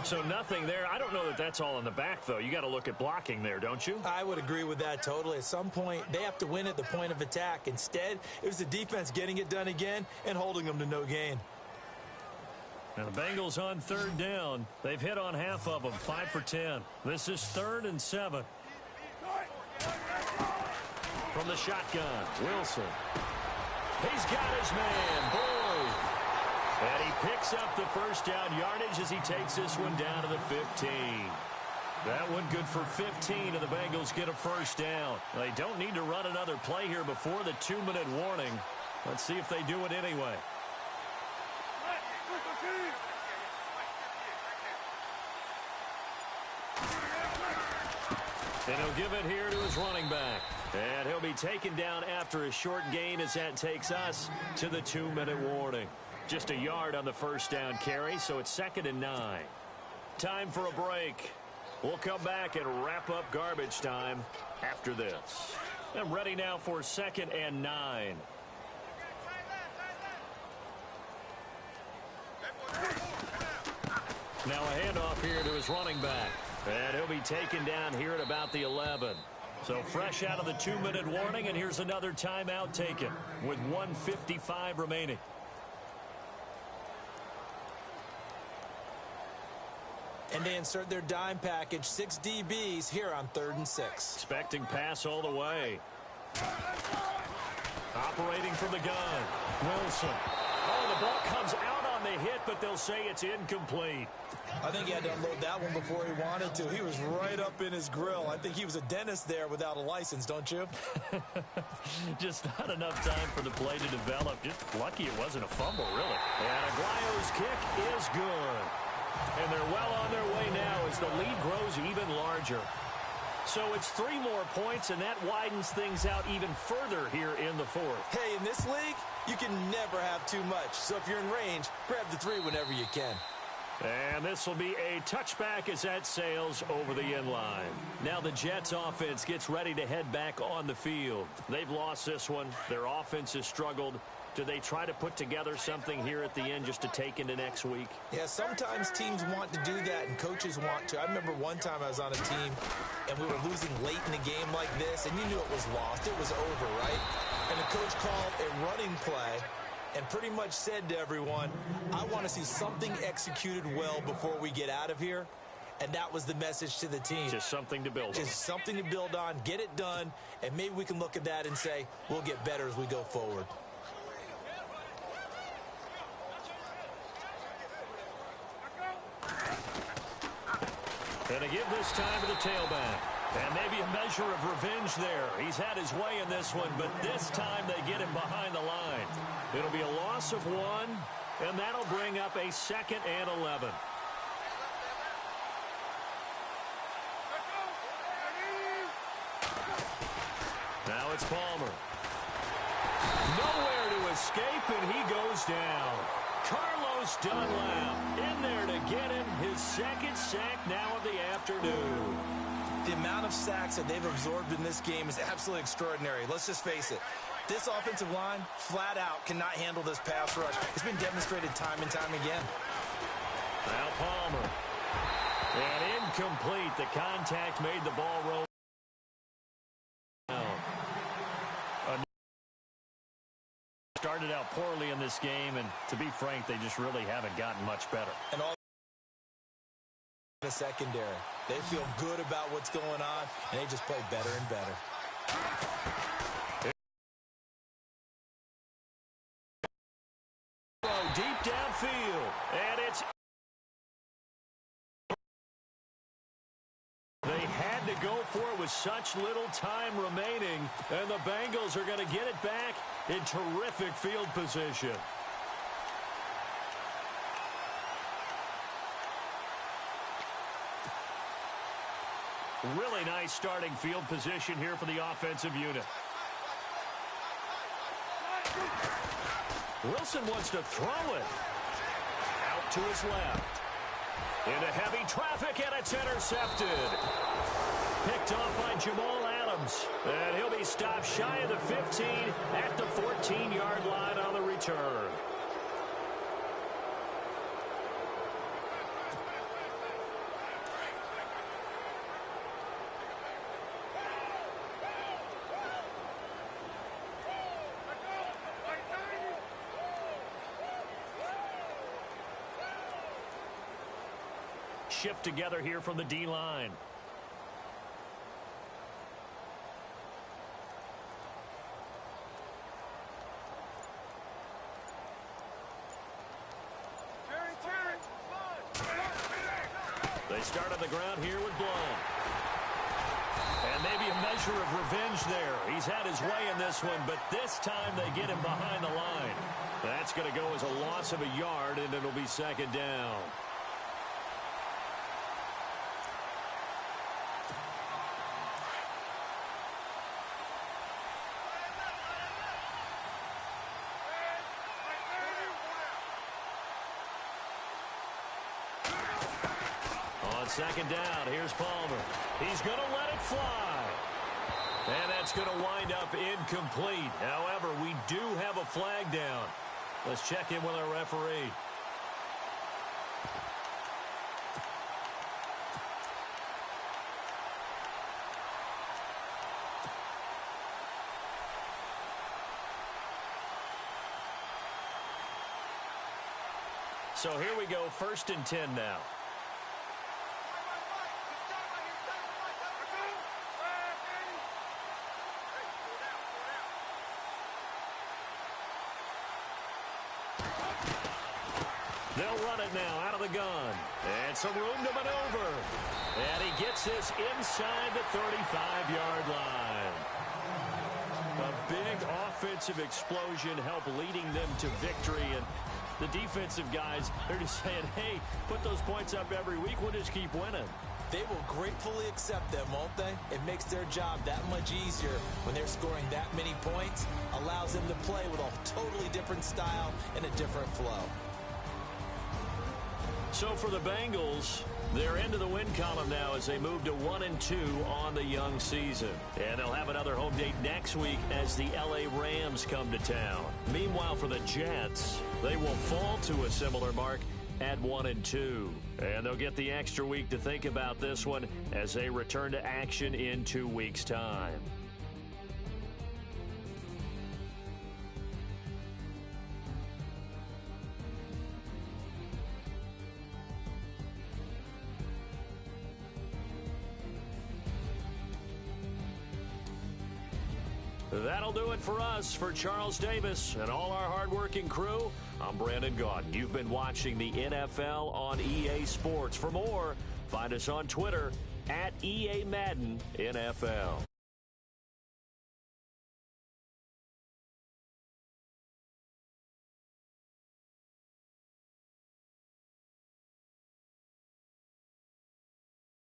So nothing there. I don't know that that's all in the back, though. You got to look at blocking there, don't you? I would agree with that totally. At some point, they have to win at the point of attack. Instead, it was the defense getting it done again and holding them to no gain. And the Bengals on 3rd down. They've hit on half of them, 5 for 10. This is 3rd and 7. From the shotgun, Wilson. He's got his man, Boyd. And he picks up the 1st down yardage as he takes this one down to the 15. That one good for 15, and the Bengals get a 1st down. They don't need to run another play here before the 2-minute warning. Let's see if they do it anyway. And he'll give it here to his running back. And he'll be taken down after a short gain as that takes us to the 2-minute warning. Just a yard on the 1st down carry, so it's 2nd and 9. Time for a break. We'll come back and wrap up garbage time after this. I'm ready now for 2nd and 9. Now a handoff here to his running back. And he'll be taken down here at about the 11. So fresh out of the 2-minute warning, and here's another timeout taken with 1:55 remaining. And they insert their dime package, 6 DBs here on 3rd and 6. Expecting pass all the way. Operating from the gun. Wilson. Oh, the ball comes out on the hit, but they'll say it's incomplete. I think he had to unload that one before he wanted to. He was right up in his grill. I think he was a dentist there without a license, don't you? Just not enough time for the play to develop. Just lucky it wasn't a fumble, really. And Aguayo's kick is good. And they're well on their way now as the lead grows even larger. So it's 3 more points, and that widens things out even further here in the 4th. Hey, in this league, you can never have too much. So if you're in range, grab the 3 whenever you can. And this will be a touchback as that sails over the end line. Now the Jets offense gets ready to head back on the field. They've lost this one. Their offense has struggled. Do they try to put together something here at the end just to take into next week? Yeah, sometimes teams want to do that and coaches want to. I remember one time I was on a team and we were losing late in a game like this, and you knew it was lost. It was over, right? And the coach called a running play and pretty much said to everyone, I want to see something executed well before we get out of here. And that was the message to the team. Just something to build on. Just something to build on, get it done, and maybe we can look at that and say, we'll get better as we go forward. And to give this time to the tailback. And maybe a measure of revenge there. He's had his way in this one, but this time they get him behind the line. It'll be a loss of 1, and that'll bring up a 2nd and 11. Now it's Palmer. Nowhere to escape, and he goes down. Carlos Dunlap in there to get him his 2nd sack now of the afternoon. of sacks that they've absorbed in this game is absolutely extraordinary. Let's just face it. This offensive line, flat out, cannot handle this pass rush. It's been demonstrated time and time again. Now Palmer. And incomplete. The contact made the ball roll. Started out poorly in this game, and to be frank, they just really haven't gotten much better. And all the secondary, they feel good about what's going on, and they just play better and better. Deep downfield, and it's... They had to go for it with such little time remaining, and the Bengals are going to get it back in terrific field position. Really nice starting field position here for the offensive unit. Wilson wants to throw it. Out to his left. Into heavy traffic, and it's intercepted. Picked off by Jamal Adams. And he'll be stopped shy of the 15 at the 14-yard line on the return. Shift together here from the D-line. They start on the ground here with Blount. And maybe a measure of revenge there. He's had his way in this one, but this time they get him behind the line. That's going to go as a loss of a yard, and it'll be second down. Second down, here's Palmer. He's going to let it fly. And that's going to wind up incomplete. However, we do have a flag down. Let's check in with our referee. So here we go, 1st and 10 now. They'll run it now out of the gun. And some room to maneuver. And he gets this inside the 35-yard line. A big offensive explosion helped leading them to victory. And the defensive guys, they're just saying, hey, put those points up every week. We'll just keep winning. They will gratefully accept them, won't they? It makes their job that much easier when they're scoring that many points. Allows them to play with a totally different style and a different flow. So for the Bengals, they're into the win column now as they move to 1-2 on the young season. And they'll have another home date next week as the LA Rams come to town. Meanwhile, for the Jets, they will fall to a similar mark at 1-2. And they'll get the extra week to think about this one as they return to action in 2 weeks' time. That'll do it for us. For Charles Davis and all our hardworking crew, I'm Brandon Gaudin. You've been watching the NFL on EA Sports. For more, find us on Twitter @EA Madden NFL.